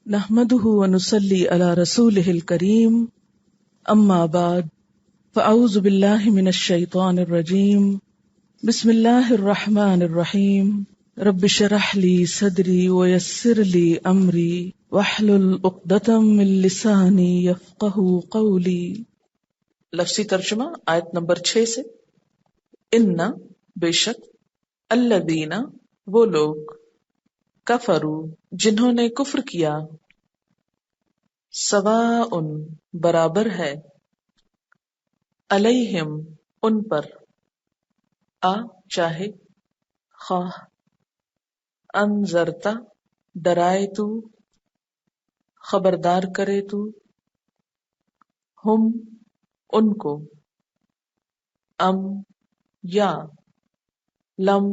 نحمده ونصلي على رسوله الكريم اما بعد فاعوذ بالله من الشيطان الرجيم بسم الله الرحمن الرحيم رب اشرح لي صدري ويسر لي امري واحلل عقدة من لساني يفقهوا قولي. لفظی ترجمہ آیت نمبر 6 سے. ان بے شک، الذین وہ لوگ، کفروا جنہوں نے کفر کیا، سواء برابر ہے، علیہم ان پر، چاہے، خواہ، انذرتا ڈرائے تو، خبردار کرے تو، ہم ان کو، ام یا، لم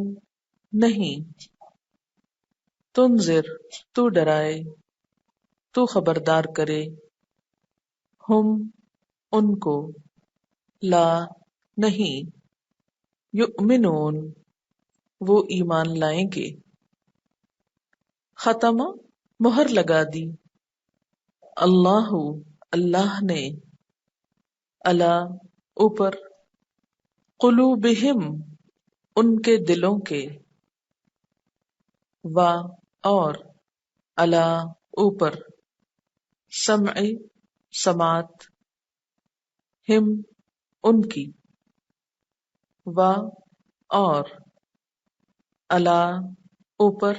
نہیں، تنذر تو ڈرائے، تو خبردار کرے، ہم ان کو، لا نہیں، یؤمنون وہ ایمان لائیں گے، ختم مہر لگا دی، اللہ اللہ نے، علی اوپر، قلوبہم ان کے دلوں کے، و اور، علی اوپر، سمع سماعت، ہم ان کی، و اور، علی اوپر،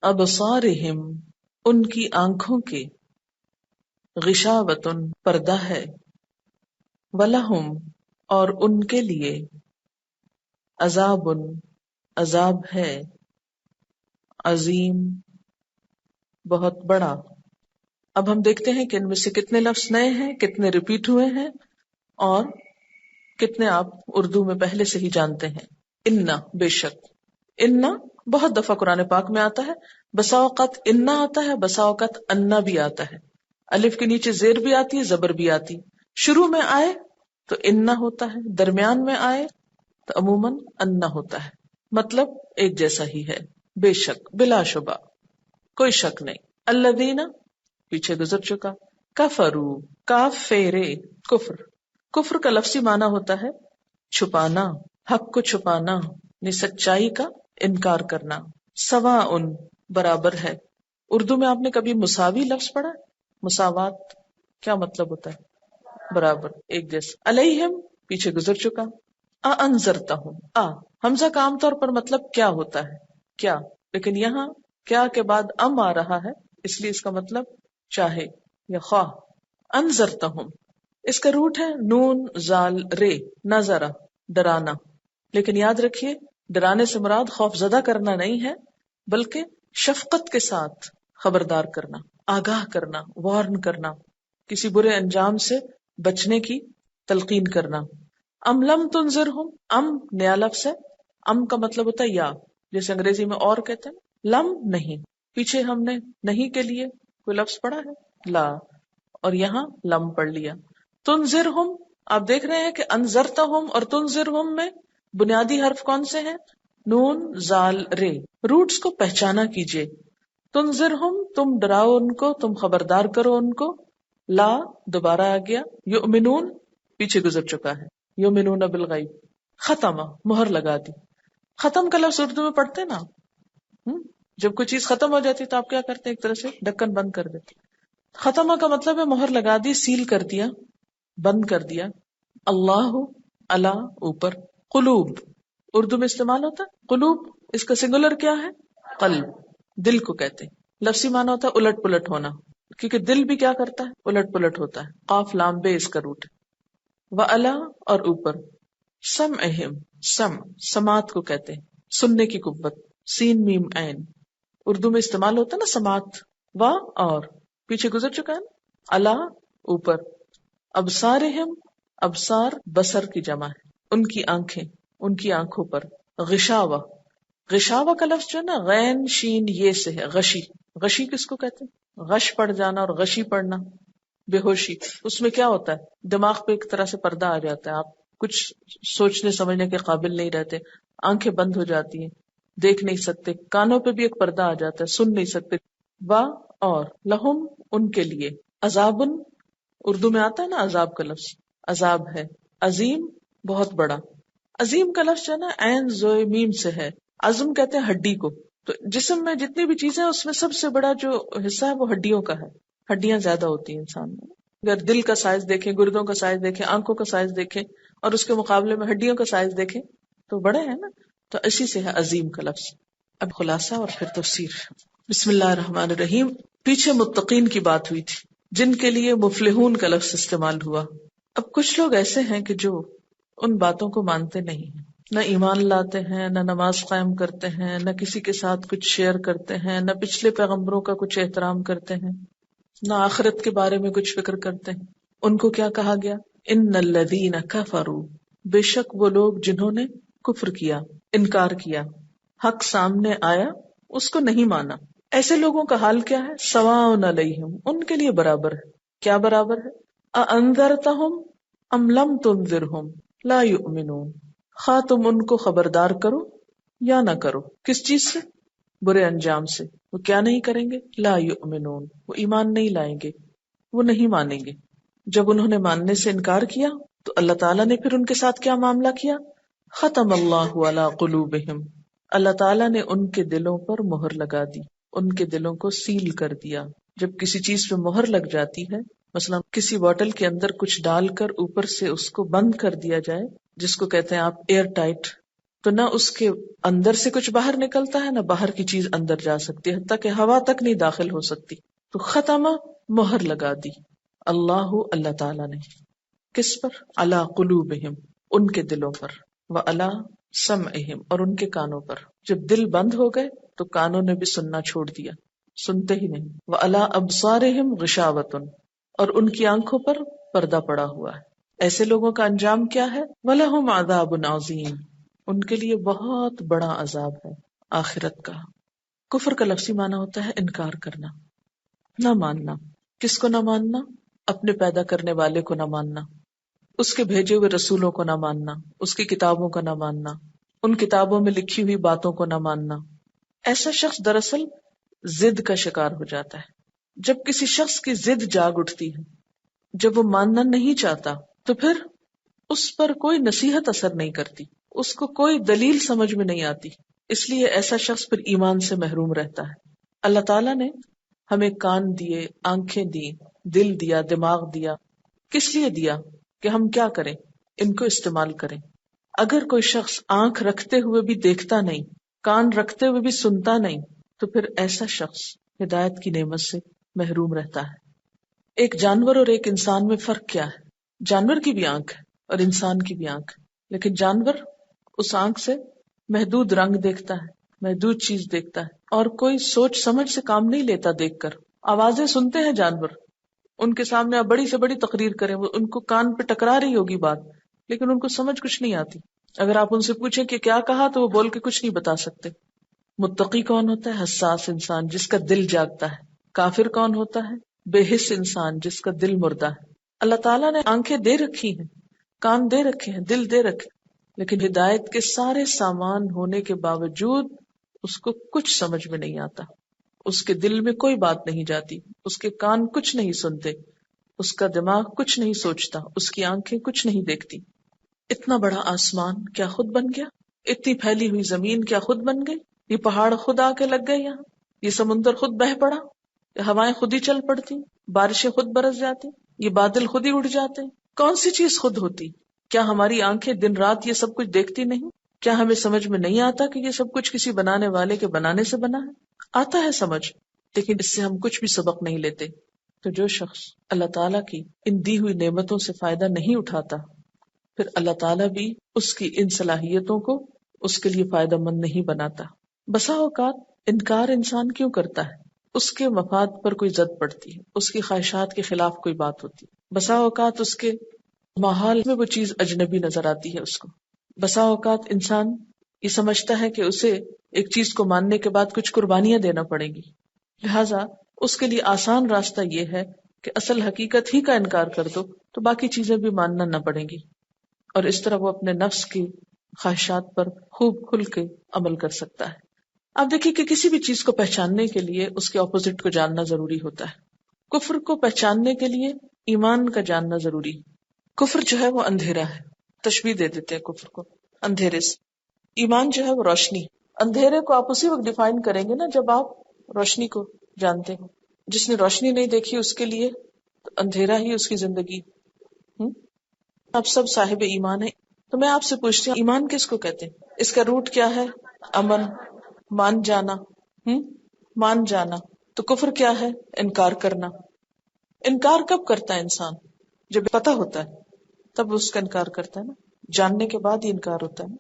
ابصارہم ان کی آنکھوں کے، غشاوۃ پردہ ہے، ولہم اور ان کے لیے، عذاب عذاب ہے، عظیم بہت بڑا. اب ہم دیکھتے ہیں کہ ان میں سے کتنے لفظ نئے ہیں، کتنے ریپیٹ ہوئے ہیں، اور کتنے آپ اردو میں پہلے سے ہی جانتے ہیں. انا بے شک، انا بہت دفعہ قرآن پاک میں آتا ہے، بسا اوقات انا آتا ہے، بسا اوقات انا بھی آتا ہے، الف کے نیچے زیر بھی آتی ہے، زبر بھی آتی. شروع میں آئے تو انا ہوتا ہے، درمیان میں آئے تو عموماً انا ہوتا ہے، مطلب ایک جیسا ہی ہے. بے شک، بلا شبہ، کوئی شک نہیں. الذین پیچھے گزر چکا، کفروا کاف فیرے کفر، کفر کا لفظی معنی ہوتا ہے چھپانا، حق کو چھپانا، یعنی سچائی کا انکار کرنا. سواء برابر ہے. اردو میں آپ نے کبھی مساوی لفظ پڑھا؟ مساوات کیا مطلب ہوتا ہے؟ برابر، ایک جیسا. علیہم پیچھے گزر چکا. انذرتہم، حمزہ کا عام طور پر مطلب کیا ہوتا ہے، کیا، لیکن یہاں کیا کے بعد ام آ رہا ہے، اس لیے اس کا مطلب چاہے یا خواہ. انذرتہم اس کا روٹ ہے نون زال رے، نظرہ ڈرانا. لیکن یاد رکھیے، ڈرانے سے مراد خوف زدہ کرنا نہیں ہے، بلکہ شفقت کے ساتھ خبردار کرنا، آگاہ کرنا، وارن کرنا، کسی برے انجام سے بچنے کی تلقین کرنا. ام لم تنذرہم، ام نیا لفظ ہے. ام کا مطلب ہوتا ہے یا، جیسے انگریزی میں اور کہتے ہیں. لم نہیں، پیچھے ہم نے نہیں کے لیے کوئی لفظ پڑھا ہے، لا، اور یہاں لم پڑھ لیا. تنذرہم آپ دیکھ رہے ہیں کہ انذرتہم اور تنذرہم میں بنیادی حرف کون سے ہیں؟ نون زال رے. روٹس کو پہچانا کیجئے. تنذرہم تم ڈراؤ ان کو، تم خبردار کرو ان کو. لا دوبارہ آ گیا. یؤمنون پیچھے گزر چکا ہے، یؤمنون بالغیب. ختم مہر لگا دی. ختم کا لفظ اردو میں پڑھتے نا، جب کوئی چیز ختم ہو جاتی تو آپ کیا کرتے ہیں؟ ایک طرح سے ڈھکن بند کر دیتے. ختمہ کا مطلب ہے مہر لگا دی، سیل کر دیا، بند کر دیا. اللہ اللہ اوپر، قلوب اردو میں استعمال ہوتا ہے. قلوب اس کا سنگولر کیا ہے؟ قلب، دل کو کہتے ہیں. لفظی معنی ہوتا ہے الٹ پلٹ ہونا، کیونکہ دل بھی کیا کرتا ہے؟ الٹ پلٹ ہوتا ہے. قاف لام بے اس کا روٹ ہے. وعلا اور اوپر. سمعہم سماعت کو کہتے ہیں، سننے کی قوت. سین میم عین اردو میں استعمال ہوتا ہے نا سماعت. و اور پیچھے گزر چکا ہے نا. علا اوپر. ابصارہم ابصار بصر کی جمع ہے، ان کی آنکھیں، ان کی آنکھوں پر. غشاوہ غشاوہ کا لفظ جو ہے نا غین شین یہ سے ہے. غشی غشی کس کو کہتے ہیں؟ غش پڑ جانا اور غشی پڑنا، بے ہوشی. اس میں کیا ہوتا ہے؟ دماغ پہ ایک طرح سے پردہ آ جاتا ہے، آپ کچھ سوچنے سمجھنے کے قابل نہیں رہتے، آنکھیں بند ہو جاتی ہیں، دیکھ نہیں سکتے. کانوں پہ بھی ایک پردہ آ جاتا ہے، سن نہیں سکتے. و اور لہم ان کے لیے عذابن، اردو میں آتا ہے نا عذاب کا لفظ، عذاب ہے عظیم بہت بڑا. عظیم کا لفظ جو ہے نا عین زوئے میم سے ہے. عظم کہتے ہیں ہڈی کو. تو جسم میں جتنی بھی چیزیں اس میں سب سے بڑا جو حصہ ہے وہ ہڈیوں کا ہے. ہڈیاں زیادہ ہوتی ہیں انسان میں. اگر دل کا سائز دیکھیں، گردوں کا سائز دیکھیں، آنکھوں کا سائز دیکھیں اور اس کے مقابلے میں ہڈیوں کا سائز دیکھیں تو بڑے ہیں نا. تو اسی سے ہے عظیم کا لفظ. اب خلاصہ اور پھر تفسیر. بسم اللہ الرحمن الرحیم. پیچھے متقین کی بات ہوئی تھی جن کے لیے مفلحون کا لفظ استعمال ہوا. اب کچھ لوگ ایسے ہیں کہ جو ان باتوں کو مانتے نہیں ہیں، نہ ایمان لاتے ہیں، نہ نماز قائم کرتے ہیں، نہ کسی کے ساتھ کچھ شیئر کرتے ہیں، نہ پچھلے پیغمبروں کا کچھ احترام کرتے ہیں، نہ آخرت کے بارے میں کچھ فکر کرتے ہیں. ان کو کیا کہا گیا؟ ان الذین کفروا، بے شک وہ لوگ جنہوں نے کفر کیا، انکار کیا، حق سامنے آیا اس کو نہیں مانا. ایسے لوگوں کا حال کیا ہے؟ سواء علیہم، ان کے لیے برابر ہے. کیا برابر ہے؟ اانذرتہم ام لم تنذرہم لا یؤمنون، خواہ تم ان کو خبردار کرو یا نہ کرو. کس چیز سے؟ برے انجام سے. وہ کیا نہیں کریں گے؟ لا یؤمنون، وہ ایمان نہیں لائیں گے، وہ نہیں مانیں گے. جب انہوں نے ماننے سے انکار کیا تو اللہ تعالیٰ نے پھر ان کے ساتھ کیا معاملہ کیا؟ ختم اللہ علی قلوبہم، اللہ تعالیٰ نے ان کے دلوں پر مہر لگا دی، ان کے دلوں کو سیل کر دیا. جب کسی چیز پہ مہر لگ جاتی ہے، مثلا کسی بوٹل کے اندر کچھ ڈال کر اوپر سے اس کو بند کر دیا جائے، جس کو کہتے ہیں آپ ایئر ٹائٹ، تو نہ اس کے اندر سے کچھ باہر نکلتا ہے، نہ باہر کی چیز اندر جا سکتی ہے، حتیٰ کہ ہوا تک نہیں داخل ہو سکتی. تو ختمہ مہر لگا دی اللہ تعالیٰ نے. کس پر؟ علی قلوبہم، ان کے دلوں پر، وعلی سمعہم، اور ان کے کانوں پر. جب دل بند ہو گئے تو کانوں نے بھی سننا چھوڑ دیا، سنتے ہی نہیں. وعلی ابصارہم غشاوۃ، اور ان کی آنکھوں پر پردہ پڑا ہوا ہے. ایسے لوگوں کا انجام کیا ہے؟ وَلَهُمْ عَذَابٌ عَظِيمٌ، ان کے لیے بہت بڑا عذاب ہے آخرت کا. کفر کا لفظی معنی ہوتا ہے انکار کرنا، نہ ماننا. کس کو نہ ماننا؟ اپنے پیدا کرنے والے کو نہ ماننا، اس کے بھیجے ہوئے رسولوں کو نہ ماننا، اس کی کتابوں کا نہ ماننا، ان کتابوں میں لکھی ہوئی باتوں کو نہ ماننا. ایسا شخص دراصل ضد کا شکار ہو جاتا ہے. جب کسی شخص کی ضد جاگ اٹھتی ہے، جب وہ ماننا نہیں چاہتا، تو پھر اس پر کوئی نصیحت اثر نہیں کرتی، اس کو کوئی دلیل سمجھ میں نہیں آتی. اس لیے ایسا شخص پھر ایمان سے محروم رہتا ہے. اللہ تعالیٰ نے ہمیں کان دیے، آنکھیں دی، دل دیا، دماغ دیا. کس لیے دیا؟ کہ ہم کیا کریں؟ ان کو استعمال کریں. اگر کوئی شخص آنکھ رکھتے ہوئے بھی دیکھتا نہیں، کان رکھتے ہوئے بھی سنتا نہیں، تو پھر ایسا شخص ہدایت کی نعمت سے محروم رہتا ہے. ایک جانور اور ایک انسان میں فرق کیا ہے؟ جانور کی بھی آنکھ ہے اور انسان کی بھی آنکھ ہے، لیکن جانور اس آنکھ سے محدود رنگ دیکھتا ہے، محدود چیز دیکھتا ہے، اور کوئی سوچ سمجھ سے کام نہیں لیتا. دیکھ کر آوازیں سنتے ہیں جانور، ان کے سامنے آپ بڑی سے بڑی تقریر کریں، وہ ان کو کان پہ ٹکرا رہی ہوگی بات، لیکن ان کو سمجھ کچھ نہیں آتی. اگر آپ ان سے پوچھیں کہ کیا کہا تو وہ بول کے کچھ نہیں بتا سکتے. متقی کون ہوتا ہے؟ حساس انسان جس کا دل جاگتا ہے. کافر کون ہوتا ہے؟ بے حس انسان جس کا دل مردہ ہے. اللہ تعالیٰ نے آنکھیں دے رکھی ہیں، کان دے رکھے ہیں، دل دے رکھے، لیکن ہدایت کے سارے سامان ہونے کے باوجود اس کو کچھ سمجھ میں نہیں آتا. اس کے دل میں کوئی بات نہیں جاتی، اس کے کان کچھ نہیں سنتے، اس کا دماغ کچھ نہیں سوچتا، اس کی آنکھیں کچھ نہیں دیکھتی. اتنا بڑا آسمان کیا خود بن گیا؟ اتنی پھیلی ہوئی زمین کیا خود بن گئی؟ یہ پہاڑ خود آ کے لگ گئے یہاں؟ یہ سمندر خود بہہ پڑا؟ یہ ہوائیں خود ہی چل پڑتی؟ بارشیں خود برس جاتی؟ یہ بادل خود ہی اڑ جاتے؟ کون سی چیز خود ہوتی؟ کیا ہماری آنکھیں دن رات یہ سب کچھ دیکھتی نہیں؟ کیا ہمیں سمجھ میں نہیں آتا کہ یہ سب کچھ کسی بنانے والے کے بنانے سے بنا ہے؟ آتا ہے سمجھ، لیکن اس سے ہم کچھ بھی سبق نہیں لیتے. تو جو شخص اللہ تعالیٰ کی ان دی ہوئی نعمتوں سے فائدہ نہیں اٹھاتا، پھر اللہ تعالیٰ بھی اس کی ان صلاحیتوں کو اس کے لیے فائدہ مند نہیں بناتا. بسا اوقات انکار انسان کیوں کرتا ہے؟ اس کے مفاد پر کوئی زد پڑتی ہے، اس کی خواہشات کے خلاف کوئی بات ہوتی ہے. بسا اوقات اس کے ماحول میں وہ چیز اجنبی نظر آتی ہے اس کو. بسا اوقات انسان یہ سمجھتا ہے کہ اسے ایک چیز کو ماننے کے بعد کچھ قربانیاں دینا پڑیں گی، لہٰذا اس کے لیے آسان راستہ یہ ہے کہ اصل حقیقت ہی کا انکار کر دو تو باقی چیزیں بھی ماننا نہ پڑیں گی، اور اس طرح وہ اپنے نفس کی خواہشات پر خوب کھل کے عمل کر سکتا ہے. آپ دیکھیے کہ کسی بھی چیز کو پہچاننے کے لیے اس کے اپوزٹ کو جاننا ضروری ہوتا ہے۔ کفر کو پہچاننے کے لیے ایمان کا جاننا ضروری۔ کفر جو ہے وہ اندھیرا ہے، تشبیہ دے دیتے ہیں کفر کو اندھیرے سے۔ ایمان جو ہے وہ روشنی۔ اندھیرے کو آپ اسی وقت ڈیفائن کریں گے نا جب آپ روشنی کو جانتے ہو۔ جس نے روشنی نہیں دیکھی اس کے لیے تو اندھیرا ہی اس کی زندگی۔ آپ سب صاحب ایمان ہیں، تو میں آپ سے پوچھتی ہوں ایمان کس کو کہتے ہیں؟ اس کا روٹ کیا ہے؟ امن، مان جانا۔ مان جانا۔ تو کفر کیا ہے؟ انکار کرنا۔ انکار کب کرتا ہے انسان؟ جب پتہ ہوتا ہے تب اس کا انکار کرتا ہے نا، جاننے کے بعد ہی انکار ہوتا ہے نا۔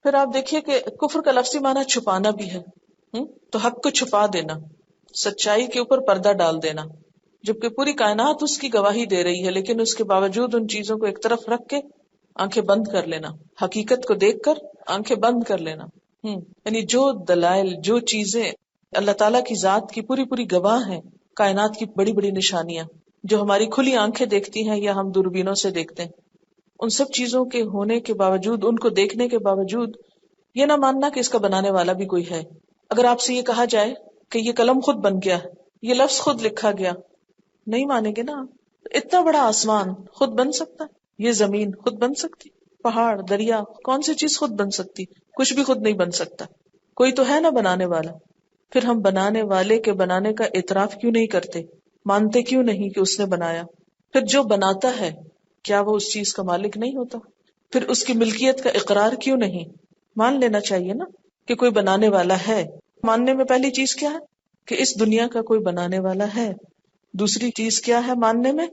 پھر آپ دیکھیے کہ کفر کا لفظی معنی چھپانا بھی ہے۔ تو حق کو چھپا دینا، سچائی کے اوپر پردہ ڈال دینا، جبکہ پوری کائنات اس کی گواہی دے رہی ہے لیکن اس کے باوجود ان چیزوں کو ایک طرف رکھ کے آنکھیں بند کر لینا، حقیقت کو دیکھ کر آنکھیں بند کر لینا۔ یعنی جو دلائل، جو چیزیں اللہ تعالیٰ کی ذات کی پوری پوری گواہ ہیں، کائنات کی بڑی بڑی نشانیاں جو ہماری کھلی آنکھیں دیکھتی ہیں یا ہم دوربینوں سے دیکھتے ہیں، ان سب چیزوں کے ہونے کے باوجود، ان کو دیکھنے کے باوجود یہ نہ ماننا کہ اس کا بنانے والا بھی کوئی ہے۔ اگر آپ سے یہ کہا جائے کہ یہ قلم خود بن گیا، یہ لفظ خود لکھا گیا، نہیں مانیں گے نا۔ اتنا بڑا آسمان خود بن سکتا ہے؟ یہ زمین خود بن سکتی؟ پہاڑ، دریا، کون سی چیز خود بن سکتی؟ کچھ بھی خود نہیں بن سکتا، کوئی تو ہے نا بنانے والا۔ پھر ہم بنانے والے کے بنانے کا اعتراف کیوں نہیں کرتے، مانتے کیوں نہیں کہ اس نے بنایا؟ پھر جو بناتا ہے کیا وہ اس چیز کا مالک نہیں ہوتا؟ پھر اس کی ملکیت کا اقرار کیوں نہیں؟ مان لینا چاہیے نا کہ کوئی بنانے والا ہے۔ ماننے میں پہلی چیز کیا ہے کہ اس دنیا کا کوئی بنانے والا ہے۔ دوسری چیز کیا ہے ماننے میں؟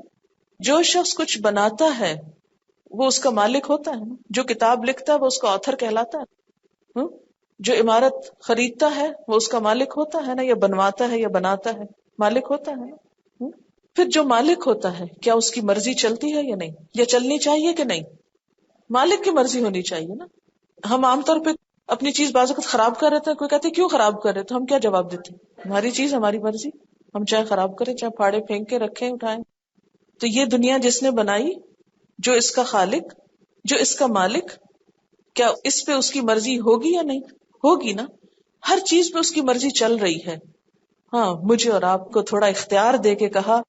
جو شخص کچھ بناتا ہے وہ اس کا مالک ہوتا ہے نا۔ جو کتاب لکھتا ہے وہ اس کا آتھر کہلاتا ہے۔ جو عمارت خریدتا ہے وہ اس کا مالک ہوتا ہے نا، یا بنواتا ہے یا بناتا ہے، مالک ہوتا ہے نا۔ پھر جو مالک ہوتا ہے کیا اس کی مرضی چلتی ہے یا نہیں، یا چلنی چاہیے کہ نہیں؟ مالک کی مرضی ہونی چاہیے نا۔ ہم عام طور پہ اپنی چیز بعض وقت خراب کر رہے تھے، کوئی کہتے کیوں خراب کر رہے، تو ہم کیا جواب دیتے؟ ہماری چیز ہماری مرضی، ہم چاہے خراب کریں، چاہے پھاڑے پھینک کے رکھیں اٹھائیں۔ تو یہ دنیا جس نے بنائی، جو اس کا خالق، جو اس کا مالک، کیا اس پہ اس کی مرضی ہوگی یا نہیں؟ ہوگی نا۔ ہر چیز پہ اس کی مرضی چل رہی ہے۔ ہاں، مجھے اور آپ کو تھوڑا اختیار دے کے کہا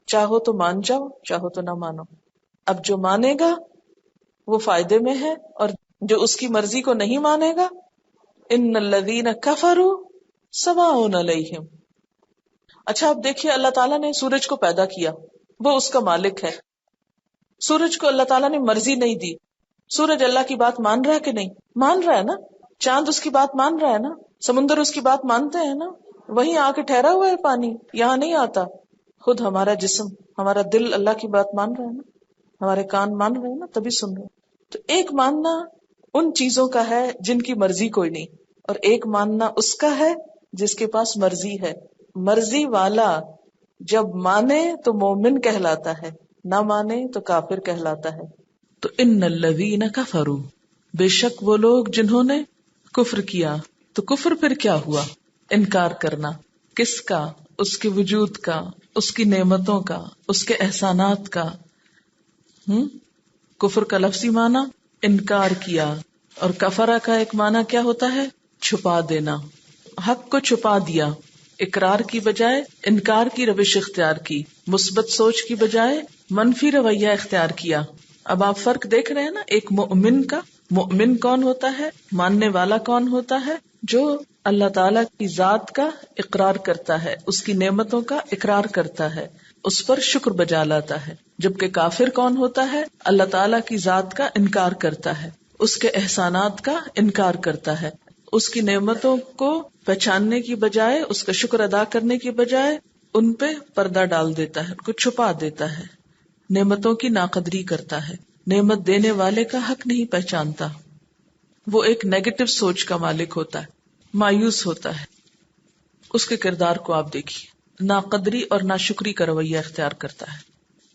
چاہو تو مان جاؤ، چاہو تو نہ مانو۔ اب جو مانے گا وہ فائدے میں ہے، اور جو اس کی مرضی کو نہیں مانے گا، ان الذین کفروا سواء علیہم۔ اچھا اب دیکھیے، اللہ تعالیٰ نے سورج کو پیدا کیا، وہ اس کا مالک ہے۔ سورج کو اللہ تعالیٰ نے مرضی نہیں دی، سورج اللہ کی بات مان رہا ہے کہ نہیں؟ مان رہا ہے نا۔ چاند اس کی بات مان رہا ہے نا، سمندر اس کی بات مانتے ہیں نا، وہیں آ کے ٹھہرا ہوا ہے پانی، یہاں نہیں آتا۔ خود ہمارا جسم، ہمارا دل اللہ کی بات مان رہا ہے نا، ہمارے کان مان رہے ہیں نا، تبھی سن رہے ہیں۔ تو ایک ماننا ان چیزوں کا ہے جن کی مرضی کوئی نہیں، اور ایک ماننا اس کا ہے جس کے پاس مرضی ہے۔ مرضی والا جب مانے تو مومن کہلاتا ہے، نہ مانے تو کافر کہلاتا ہے۔ تو ان الذین کفروا، بے شک وہ لوگ جنہوں نے کفر کیا۔ تو کفر پھر کیا ہوا؟ انکار کرنا۔ کس کا؟ اس کے وجود کا، اس کی نعمتوں کا، اس کے احسانات کا۔ کفر کا لفظی معنی انکار کیا، اور کفرہ کا ایک معنی کیا ہوتا ہے؟ چھپا دینا۔ حق کو چھپا دیا، اقرار کی بجائے انکار کی روش اختیار کی، مثبت سوچ کی بجائے منفی رویہ اختیار کیا۔ اب آپ فرق دیکھ رہے ہیں نا، ایک مومن کا۔ مومن کون ہوتا ہے؟ ماننے والا کون ہوتا ہے؟ جو اللہ تعالیٰ کی ذات کا اقرار کرتا ہے، اس کی نعمتوں کا اقرار کرتا ہے، اس پر شکر بجا لاتا ہے۔ جبکہ کافر کون ہوتا ہے؟ اللہ تعالیٰ کی ذات کا انکار کرتا ہے، اس کے احسانات کا انکار کرتا ہے، اس کی نعمتوں کو پہچاننے کی بجائے، اس کا شکر ادا کرنے کی بجائے ان پہ پردہ ڈال دیتا ہے، ان کو چھپا دیتا ہے، نعمتوں کی ناقدری کرتا ہے، نعمت دینے والے کا حق نہیں پہچانتا۔ وہ ایک نیگیٹو سوچ کا مالک ہوتا ہے، مایوس ہوتا ہے۔ اس کے کردار کو آپ دیکھیے، ناقدری اور ناشکری کا رویہ اختیار کرتا ہے۔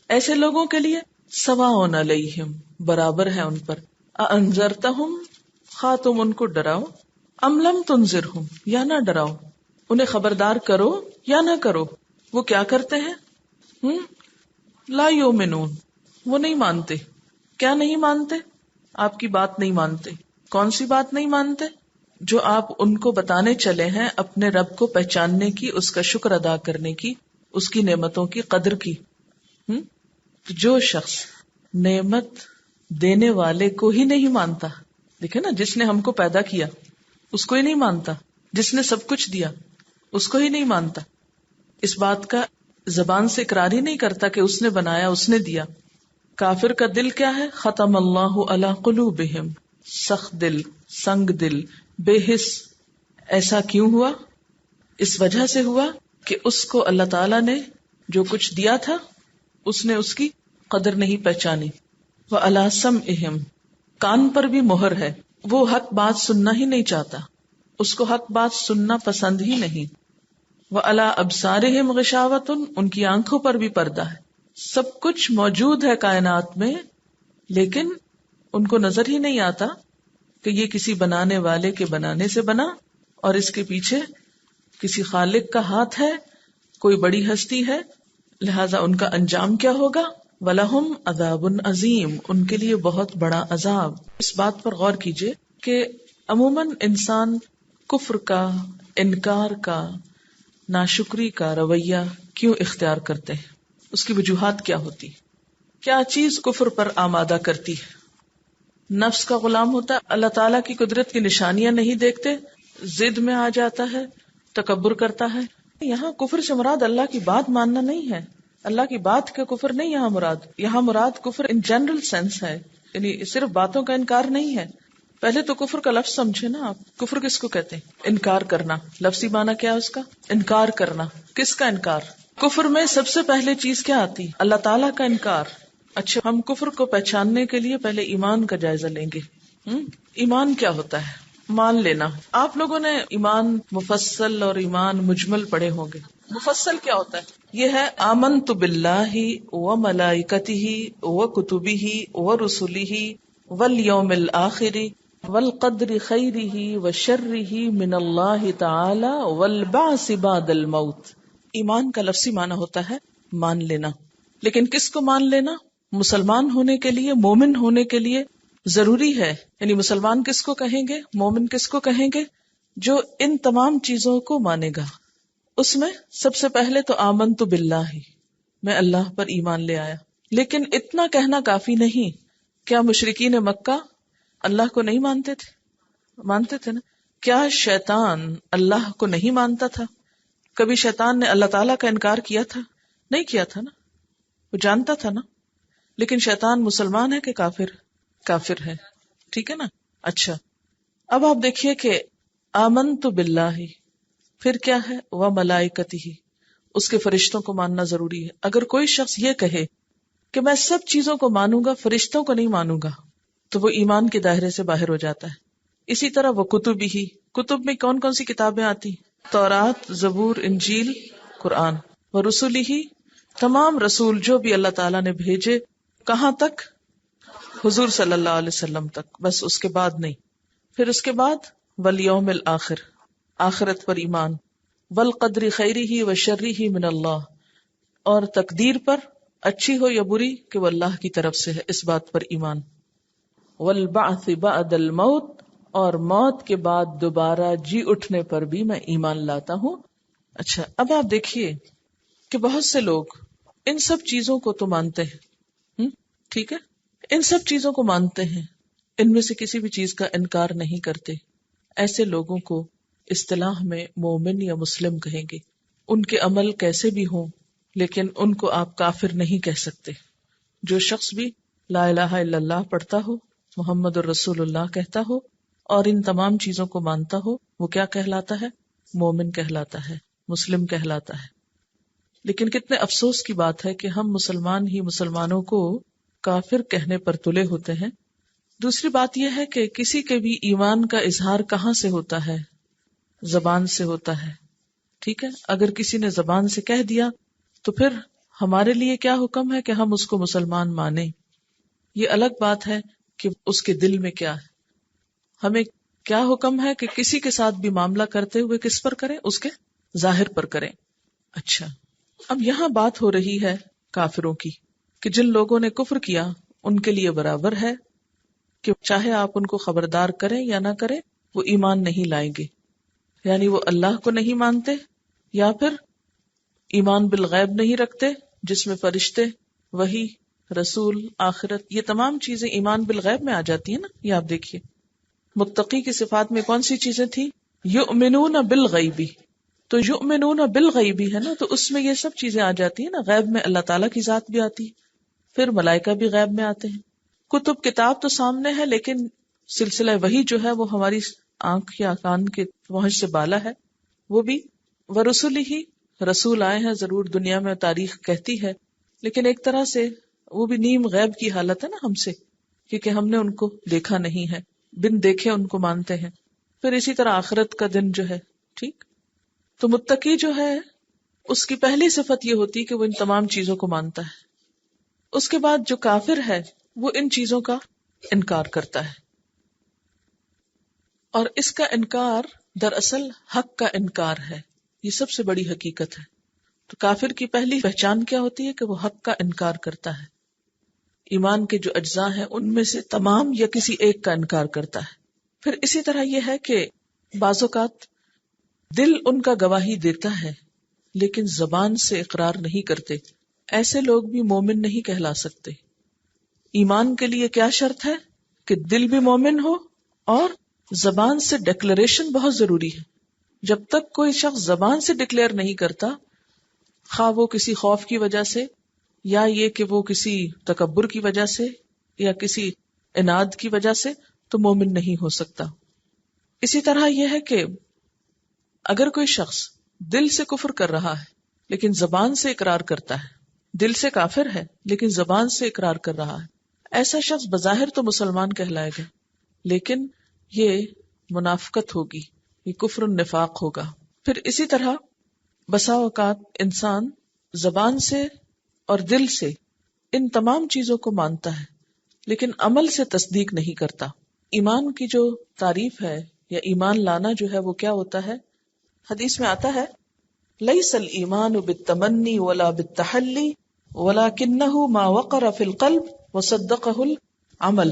ایسے لوگوں کے لیے سواء علیہم، برابر ہے ان پر، اانذرتہم، خواہ تم ان کو ڈراؤ، ام لم تنذرہم، یا نہ ڈراؤ، انہیں خبردار کرو یا نہ کرو، وہ کیا کرتے ہیں؟ لا یؤمنون، وہ نہیں مانتے۔ کیا نہیں مانتے؟ آپ کی بات نہیں مانتے۔ کون سی بات نہیں مانتے؟ جو آپ ان کو بتانے چلے ہیں اپنے رب کو پہچاننے کی، اس کا شکر ادا کرنے کی، اس کی نعمتوں کی قدر کی۔ تو جو شخص نعمت دینے والے کو ہی نہیں مانتا، دیکھیں نا، جس نے ہم کو پیدا کیا اس کو ہی نہیں مانتا، جس نے سب کچھ دیا اس کو ہی نہیں مانتا، اس بات کا زبان سے اقرار ہی نہیں کرتا کہ اس نے بنایا، اس نے دیا، کافر کا دل کیا ہے؟ ختم اللہ علی قلوبہم، سخت دل، سنگ دل، بے حس۔ ایسا کیوں ہوا؟ اس وجہ سے ہوا کہ اس کو اللہ تعالی نے جو کچھ دیا تھا اس نے اس کی قدر نہیں پہچانی۔ وعلی سمعہم، کان پر بھی مہر ہے، وہ حق بات سننا ہی نہیں چاہتا، اس کو حق بات سننا پسند ہی نہیں۔ وعلی ابصارہم غشاوۃ، ان کی آنکھوں پر بھی پردہ ہے، سب کچھ موجود ہے کائنات میں لیکن ان کو نظر ہی نہیں آتا کہ یہ کسی بنانے والے کے بنانے سے بنا اور اس کے پیچھے کسی خالق کا ہاتھ ہے، کوئی بڑی ہستی ہے، لہذا ان کا انجام کیا ہوگا؟ وَلَهُمْ عَذَابٌ عَظِيمٌ، ان کے لیے بہت بڑا عذاب۔ اس بات پر غور کیجئے کہ عموماً انسان کفر کا، انکار کا، ناشکری کا رویہ کیوں اختیار کرتے ہیں؟ اس کی وجوہات کیا ہوتی؟ کیا چیز کفر پر آمادہ کرتی ہے؟ نفس کا غلام ہوتا ہے، اللہ تعالیٰ کی قدرت کی نشانیاں نہیں دیکھتے، ضد میں آ جاتا ہے، تکبر کرتا ہے۔ یہاں کفر سے مراد اللہ کی بات ماننا نہیں ہے، اللہ کی بات کا کفر نہیں یہاں مراد، یہاں مراد کفر ان جنرل سینس ہے، یعنی صرف باتوں کا انکار نہیں ہے۔ پہلے تو کفر کا لفظ سمجھے نا آپ، کفر کس کو کہتے ہیں؟ انکار کرنا، لفظی معنی کیا ہے اس کا؟ انکار کرنا۔ کس کا انکار؟ کفر میں سب سے پہلے چیز کیا آتی؟ اللہ تعالیٰ کا انکار۔ اچھا، ہم کفر کو پہچاننے کے لیے پہلے ایمان کا جائزہ لیں گے۔ ایمان کیا ہوتا ہے؟ مان لینا۔ آپ لوگوں نے ایمان مفصل اور ایمان مجمل پڑھے ہوں گے۔ مفصل کیا ہوتا ہے؟ یہ ہے آمنت باللہ و ملائکتہ و کتبہ و رسلہ والیوم الآخر والقدر خیرہ و شرہ من اللہ تعالی والبعث بعد الموت۔ ایمان کا لفظی معنی ہوتا ہے مان لینا، لیکن کس کو مان لینا؟ مسلمان ہونے کے لیے، مومن ہونے کے لیے ضروری ہے، یعنی مسلمان کس کو کہیں گے، مومن کس کو کہیں گے؟ جو ان تمام چیزوں کو مانے گا۔ اس میں سب سے پہلے تو آمنت باللہ، میں اللہ پر ایمان لے آیا۔ لیکن اتنا کہنا کافی نہیں۔ کیا مشرکین مکہ اللہ کو نہیں مانتے تھے؟ مانتے تھے نا۔ کیا شیطان اللہ کو نہیں مانتا تھا؟ کبھی شیطان نے اللہ تعالیٰ کا انکار کیا تھا؟ نہیں کیا تھا نا، وہ جانتا تھا نا۔ لیکن شیطان مسلمان ہے کہ کافر؟ کافر ہے، ٹھیک ہے نا۔ اچھا، اب آپ دیکھیے کہ آمنت باللہ، پھر کیا ہے؟ وملائکتہ، اس کے فرشتوں کو ماننا ضروری ہے۔ اگر کوئی شخص یہ کہے کہ میں سب چیزوں کو مانوں گا، فرشتوں کو نہیں مانوں گا، تو وہ ایمان کے دائرے سے باہر ہو جاتا ہے۔ اسی طرح وہ کتبہ، کتب میں کون کون سی کتابیں آتی؟ تورات، زبور، انجیل، قرآن۔ وہ رسولہ، تمام رسول جو بھی اللہ تعالیٰ نے بھیجے، کہاں تک؟ حضور صلی اللہ علیہ وسلم تک، بس اس کے بعد نہیں۔ پھر اس کے بعد والیوم الآخر، آخرت پر ایمان، والقدر خیرہ و شرہ من اللہ، اور تقدیر پر اچھی ہو یا بری کہ وہ اللہ کی طرف سے ہے، اس بات پر ایمان۔ والبعث بعد الموت، اور موت کے بعد دوبارہ جی اٹھنے پر بھی میں ایمان لاتا ہوں۔ اچھا، اب آپ دیکھیے کہ بہت سے لوگ ان سب چیزوں کو تو مانتے ہیں، ٹھیک ہے، ان سب چیزوں کو مانتے ہیں، ان میں سے کسی بھی چیز کا انکار نہیں کرتے۔ ایسے لوگوں کو اصطلاح میں مومن یا مسلم کہیں گے۔ ان کے عمل کیسے بھی ہوں لیکن ان کو آپ کافر نہیں کہہ سکتے۔ جو شخص بھی لا الہ الا اللہ پڑھتا ہو، محمد الرسول اللہ کہتا ہو اور ان تمام چیزوں کو مانتا ہو، وہ کیا کہلاتا ہے؟ مومن کہلاتا ہے، مسلم کہلاتا ہے۔ لیکن کتنے افسوس کی بات ہے کہ ہم مسلمان ہی مسلمانوں کو کافر کہنے پر تلے ہوتے ہیں۔ دوسری بات یہ ہے کہ کسی کے بھی ایمان کا اظہار کہاں سے ہوتا ہے؟ زبان سے ہوتا ہے، ٹھیک ہے۔ اگر کسی نے زبان سے کہہ دیا تو پھر ہمارے لیے کیا حکم ہے کہ ہم اس کو مسلمان مانیں؟ یہ الگ بات ہے کہ اس کے دل میں کیا ہے۔ ہمیں کیا حکم ہے کہ کسی کے ساتھ بھی معاملہ کرتے ہوئے کس پر کریں؟ اس کے ظاہر پر کریں۔ اچھا، اب یہاں بات ہو رہی ہے کافروں کی، کہ جن لوگوں نے کفر کیا ان کے لیے برابر ہے کہ چاہے آپ ان کو خبردار کریں یا نہ کریں، وہ ایمان نہیں لائیں گے، یعنی وہ اللہ کو نہیں مانتے، یا پھر ایمان بالغیب نہیں رکھتے جس میں فرشتے، وحی، رسول، آخرت، یہ تمام چیزیں ایمان بالغیب میں آ جاتی ہیں نا. یہ آپ دیکھیے متقی کی صفات میں کون سی چیزیں تھی؟ یؤمنون بالغیبی. تو یؤمنون بالغیبی ہے نا، تو اس میں یہ سب چیزیں آ جاتی ہیں نا. غیب میں اللہ تعالیٰ کی ذات بھی آتی ہے، پھر ملائکہ بھی غیب میں آتے ہیں، کتب کتاب تو سامنے ہے لیکن سلسلہ وحی جو ہے وہ ہماری آنکھ یا کان کے پہنچ سے بالا ہے، وہ بھی. ورسول ہی، رسول آئے ہیں ضرور، دنیا میں تاریخ کہتی ہے، لیکن ایک طرح سے وہ بھی نیم غیب کی حالت ہے نا ہم سے، کیونکہ ہم نے ان کو دیکھا نہیں ہے، بن دیکھے ان کو مانتے ہیں. پھر اسی طرح آخرت کا دن جو ہے. ٹھیک. تو متقی جو ہے اس کی پہلی صفت یہ ہوتی ہے کہ وہ ان تمام چیزوں کو مانتا ہے. اس کے بعد جو کافر ہے وہ ان چیزوں کا انکار کرتا ہے، اور اس کا انکار دراصل حق کا انکار ہے. یہ سب سے بڑی حقیقت ہے. تو کافر کی پہلی پہچان کیا ہوتی ہے؟ کہ وہ حق کا انکار کرتا ہے. ایمان کے جو اجزاء ہیں ان میں سے تمام یا کسی ایک کا انکار کرتا ہے. پھر اسی طرح یہ ہے کہ بعض اوقات دل ان کا گواہی دیتا ہے لیکن زبان سے اقرار نہیں کرتے. ایسے لوگ بھی مومن نہیں کہلا سکتے. ایمان کے لیے کیا شرط ہے؟ کہ دل بھی مومن ہو اور زبان سے ڈکلیریشن بہت ضروری ہے. جب تک کوئی شخص زبان سے ڈکلیئر نہیں کرتا، خواہ وہ کسی خوف کی وجہ سے یا یہ کہ وہ کسی تکبر کی وجہ سے یا کسی اناد کی وجہ سے، تو مومن نہیں ہو سکتا. اسی طرح یہ ہے کہ اگر کوئی شخص دل سے کفر کر رہا ہے لیکن زبان سے اقرار کرتا ہے، دل سے کافر ہے لیکن زبان سے اقرار کر رہا ہے، ایسا شخص بظاہر تو مسلمان کہلائے گا لیکن یہ منافقت ہوگی، یہ کفر النفاق ہوگا. پھر اسی طرح بسا اوقات انسان زبان سے اور دل سے ان تمام چیزوں کو مانتا ہے لیکن عمل سے تصدیق نہیں کرتا. ایمان کی جو تعریف ہے یا ایمان لانا جو ہے وہ کیا ہوتا ہے؟ حدیث میں آتا ہے لیس الایمان بالتمنی ولا بالتحلی ولکنہ ما وقر فی القلب وصدقہ العمل.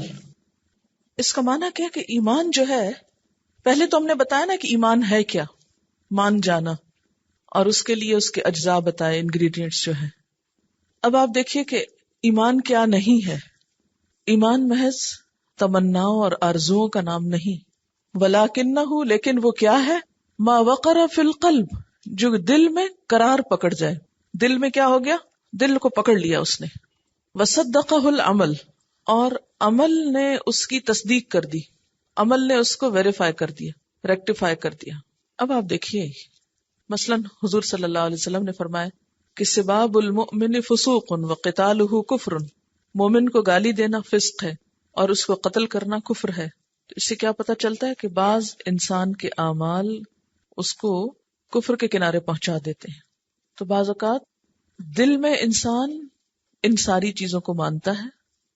اس کا معنی کیا کہ ایمان جو ہے، پہلے تو ہم نے بتایا نا کہ ایمان ہے کیا، مان جانا، اور اس کے لیے اس کے اجزاء بتائے، انگریڈینٹس جو ہیں. اب آپ دیکھیے کہ ایمان کیا نہیں ہے. ایمان محض تمناؤں اور آرزوؤں کا نام نہیں. ولیکنہ، لیکن وہ کیا ہے؟ ما وقر فی القلب، جو دل میں قرار پکڑ جائے. دل میں کیا ہو گیا؟ دل کو پکڑ لیا اس نے. وصدقہ العمل، اور عمل نے اس کی تصدیق کر دی، عمل نے اس کو ویریفائی کر دیا، ریکٹیفائی کر دیا. اب آپ دیکھیے مثلا حضور صلی اللہ علیہ وسلم نے فرمایا کہ سباب المؤمن فسوق وقتالہ کفر، مومن کو گالی دینا فسق ہے اور اس کو قتل کرنا کفر ہے. تو اس سے کیا پتہ چلتا ہے کہ بعض انسان کے اعمال اس کو کفر کے کنارے پہنچا دیتے ہیں. تو بعض اوقات دل میں انسان ان ساری چیزوں کو مانتا ہے،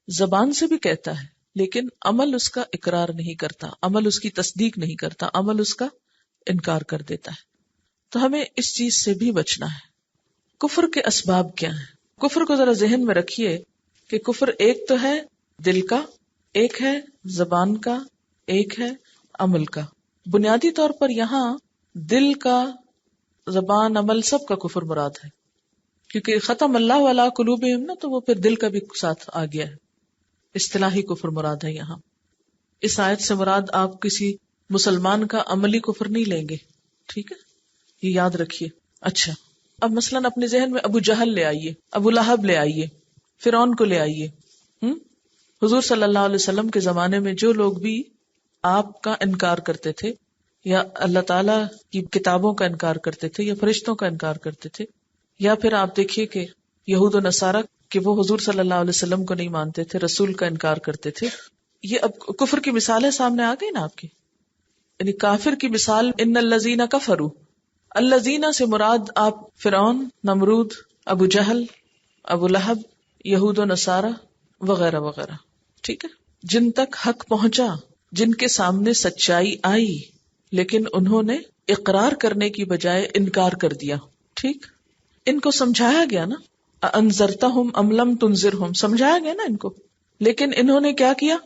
زبان سے بھی کہتا ہے، لیکن عمل اس کا اقرار نہیں کرتا، عمل اس کی تصدیق نہیں کرتا، عمل اس کا انکار کر دیتا ہے. تو ہمیں اس چیز سے بھی بچنا ہے. کفر کے اسباب کیا ہیں؟ کفر کو ذرا ذہن میں رکھیے کہ کفر ایک تو ہے دل کا، ایک ہے زبان کا، ایک ہے عمل کا. بنیادی طور پر یہاں دل کا، زبان، عمل سب کا کفر مراد ہے، کیونکہ ختم اللہ علی قلوبہم نا، تو وہ پھر دل کا بھی ساتھ آ گیا ہے. اصطلاحی کفر مراد ہے یہاں. اس آیت سے مراد آپ کسی مسلمان کا عملی کفر نہیں لیں گے، ٹھیک ہے، یہ یاد رکھیے. اچھا، اب مثلاً اپنے ذہن میں ابو جہل لے آئیے، ابو لہب لے آئیے، فرعون کو لے آئیے. حضور صلی اللہ علیہ وسلم کے زمانے میں جو لوگ بھی آپ کا انکار کرتے تھے یا اللہ تعالیٰ کی کتابوں کا انکار کرتے تھے یا فرشتوں کا انکار کرتے تھے، یا پھر آپ دیکھیے کہ یہود و نصارہ کہ وہ حضور صلی اللہ علیہ وسلم کو نہیں مانتے تھے، رسول کا انکار کرتے تھے. یہ اب کفر کی مثالیں سامنے آ گئی نا آپ کی. یعنی کافر کی مثال ان الذین کفروا، الذین سے مراد آپ فرعون، نمرود، ابو جہل، ابو لہب، یہود و نصارہ وغیرہ وغیرہ. ٹھیک ہے، جن تک حق پہنچا، جن کے سامنے سچائی آئی لیکن انہوں نے اقرار کرنے کی بجائے انکار کر دیا. ٹھیک، ان کو سمجھایا گیا نا، انذرتہم ام لم تنذرہم، سمجھایا گیا نا ان کو، لیکن انہوں نے کیا کیا؟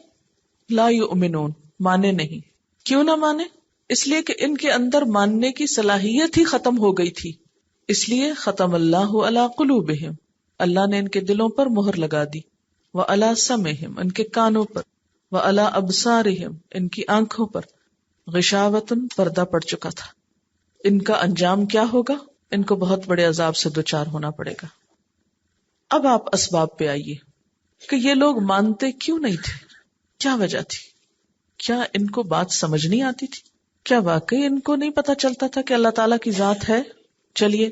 لا یؤمنون، مانے نہیں. کیوں نہ مانے؟ اس لیے کہ ان کے اندر ماننے کی صلاحیت ہی ختم ہو گئی تھی. اس لیے ختم اللہ علی قلوبہم، اللہ نے ان کے دلوں پر مہر لگا دی. وعلی سمعہم، ان کے کانوں پر. وعلی ابصارہم، ان کی آنکھوں پر. غشاوۃ، پردہ پڑ چکا تھا. ان کا انجام کیا ہوگا؟ ان کو بہت بڑے عذاب سے دوچار ہونا پڑے گا. اب آپ اسباب پہ آئیے کہ یہ لوگ مانتے کیوں نہیں تھے؟ کیا وجہ تھی؟ کیا ان کو بات سمجھ نہیں آتی تھی؟ کیا واقعی ان کو نہیں پتا چلتا تھا کہ اللہ تعالیٰ کی ذات ہے؟ چلیے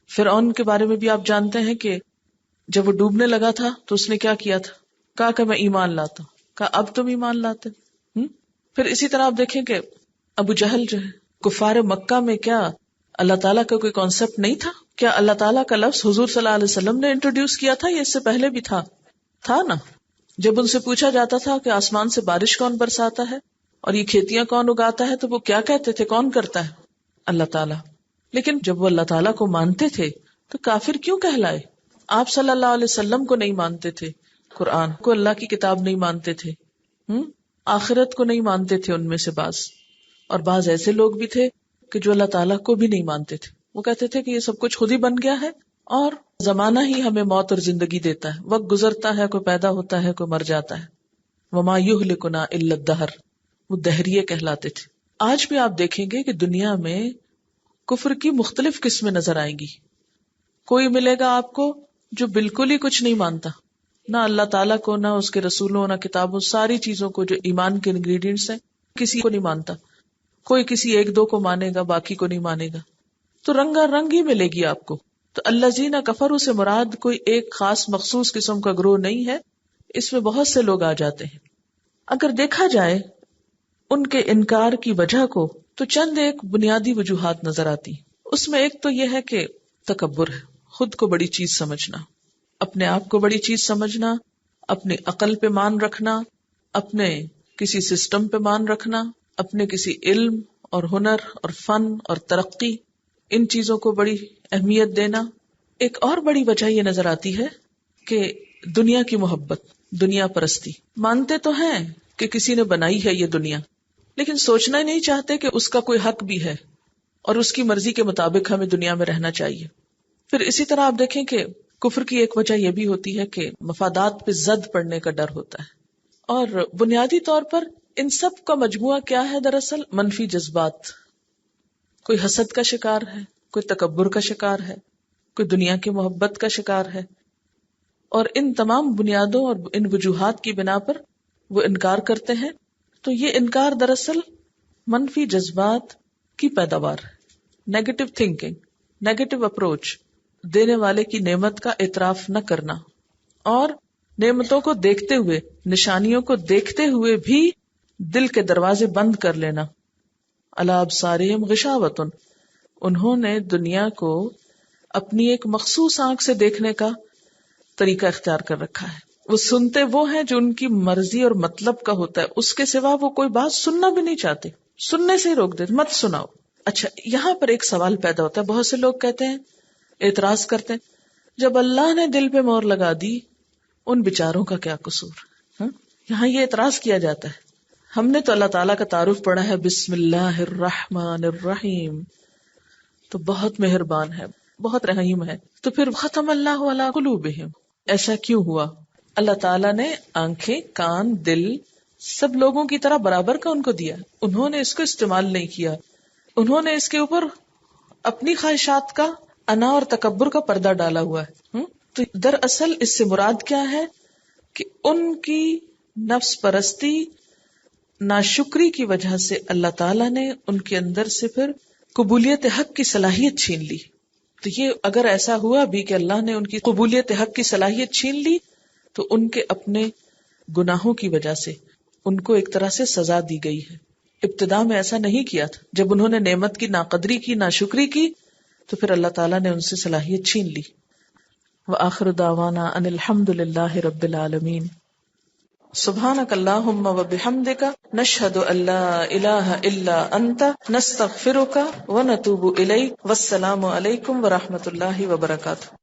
فرعون کے بارے میں بھی آپ جانتے ہیں کہ جب وہ ڈوبنے لگا تھا تو اس نے کیا کیا تھا؟ کہا کہ میں ایمان لاتا ہوں. کہا اب تم ایمان لاتے؟ پھر اسی طرح آپ دیکھیں کہ ابو جہل جو ہے، کفار مکہ میں کیا اللہ تعالیٰ کا کوئی کانسیپٹ نہیں تھا؟ کیا اللہ تعالیٰ کا لفظ حضور صلی اللہ علیہ وسلم نے انٹروڈیوس کیا تھا یا اس سے پہلے بھی تھا نا؟ جب ان سے پوچھا جاتا تھا کہ آسمان سے بارش کون برساتا ہے اور یہ کھیتیاں کون اگاتا ہے تو وہ کیا کہتے تھے؟ کون کرتا ہے؟ اللہ تعالیٰ. لیکن جب وہ اللہ تعالیٰ کو مانتے تھے تو کافر کیوں کہلائے؟ آپ صلی اللہ علیہ وسلم کو نہیں مانتے تھے، قرآن کو، اللہ کی کتاب نہیں مانتے تھے، آخرت کو نہیں مانتے تھے ان میں سے بعض. اور بعض ایسے لوگ بھی تھے کہ جو اللہ تعالیٰ کو بھی نہیں مانتے تھے. وہ کہتے تھے کہ یہ سب کچھ خود ہی بن گیا ہے اور زمانہ ہی ہمیں موت اور زندگی دیتا ہے، وقت گزرتا ہے، کوئی پیدا ہوتا ہے، کوئی مر جاتا ہے. وما یہلکنا الا الدہر، وہ دہریے کہلاتے تھے. آج بھی آپ دیکھیں گے کہ دنیا میں کفر کی مختلف قسمیں نظر آئیں گی. کوئی ملے گا آپ کو جو بالکل ہی کچھ نہیں مانتا، نہ اللہ تعالیٰ کو، نہ اس کے رسولوں، نہ کتابوں، ساری چیزوں کو جو ایمان کے انگریڈینٹس ہیں کسی کو نہیں مانتا. کوئی کسی ایک دو کو مانے گا، باقی کو نہیں مانے گا. تو رنگا رنگ ہی ملے گی آپ کو. تو الذین کفروا سے مراد کوئی ایک خاص مخصوص قسم کا گروہ نہیں ہے، اس میں بہت سے لوگ آ جاتے ہیں. اگر دیکھا جائے ان کے انکار کی وجہ کو تو چند ایک بنیادی وجوہات نظر آتی. اس میں ایک تو یہ ہے کہ تکبر ہے، خود کو بڑی چیز سمجھنا، اپنے آپ کو بڑی چیز سمجھنا، اپنی عقل پہ مان رکھنا، اپنے کسی سسٹم پہ مان رکھنا، اپنے کسی علم اور ہنر اور فن اور ترقی، ان چیزوں کو بڑی اہمیت دینا. ایک اور بڑی وجہ یہ نظر آتی ہے کہ دنیا کی محبت، دنیا پرستی. مانتے تو ہیں کہ کسی نے بنائی ہے یہ دنیا، لیکن سوچنا ہی نہیں چاہتے کہ اس کا کوئی حق بھی ہے اور اس کی مرضی کے مطابق ہمیں دنیا میں رہنا چاہیے. پھر اسی طرح آپ دیکھیں کہ کفر کی ایک وجہ یہ بھی ہوتی ہے کہ مفادات پہ زد پڑنے کا ڈر ہوتا ہے. اور بنیادی طور پر ان سب کا مجموعہ کیا ہے؟ دراصل منفی جذبات. کوئی حسد کا شکار ہے، کوئی تکبر کا شکار ہے، کوئی دنیا کی محبت کا شکار ہے. اور ان تمام بنیادوں اور ان وجوہات کی بنا پر وہ انکار کرتے ہیں. تو یہ انکار دراصل منفی جذبات کی پیداوار ہے. نیگیٹو تھنکنگ، نیگیٹو اپروچ، دینے والے کی نعمت کا اعتراف نہ کرنا اور نعمتوں کو دیکھتے ہوئے، نشانیوں کو دیکھتے ہوئے بھی دل کے دروازے بند کر لینا. علی ابصارہم غشاوۃ، انہوں نے دنیا کو اپنی ایک مخصوص آنکھ سے دیکھنے کا طریقہ اختیار کر رکھا ہے. وہ سنتے وہ ہیں جو ان کی مرضی اور مطلب کا ہوتا ہے، اس کے سوا وہ کوئی بات سننا بھی نہیں چاہتے، سننے سے ہی روک دیتے، مت سناؤ. اچھا، یہاں پر ایک سوال پیدا ہوتا ہے. بہت سے لوگ کہتے ہیں، اعتراض کرتے ہیں، جب اللہ نے دل پہ مہر لگا دی ان بیچاروں کا کیا قصور؟ یہاں یہ اعتراض کیا جاتا ہے. ہم نے تو اللہ تعالیٰ کا تعارف پڑھا ہے، بسم اللہ الرحمن الرحیم، تو بہت مہربان ہے، بہت رحیم ہے. تو پھر ختم اللہ علی قلوبہم، ایسا کیوں ہوا؟ اللہ تعالیٰ نے آنکھیں، کان، دل سب لوگوں کی طرح برابر کا ان کو دیا، انہوں نے اس کو استعمال نہیں کیا، انہوں نے اس کے اوپر اپنی خواہشات کا، انا اور تکبر کا پردہ ڈالا ہوا ہے. تو دراصل اس سے مراد کیا ہے کہ ان کی نفس پرستی، ناشکری کی وجہ سے اللہ تعالیٰ نے ان کے اندر سے پھر قبولیت حق کی صلاحیت چھین لی. تو یہ اگر ایسا ہوا بھی کہ اللہ نے ان کی قبولیت حق کی صلاحیت چھین لی تو ان کے اپنے گناہوں کی وجہ سے ان کو ایک طرح سے سزا دی گئی ہے. ابتدا میں ایسا نہیں کیا تھا، جب انہوں نے نعمت کی ناقدری کی، ناشکری کی، تو پھر اللہ تعالیٰ نے ان سے صلاحیت چھین لی. وآخر دعوانا ان الحمد للہ رب العالمین. سبحانک اللہم وبحمدک، نشہد ان لا الہ الا انت، نستغفرک ونتوب الیک. والسلام علیکم ورحمۃ اللہ وبرکاتہ.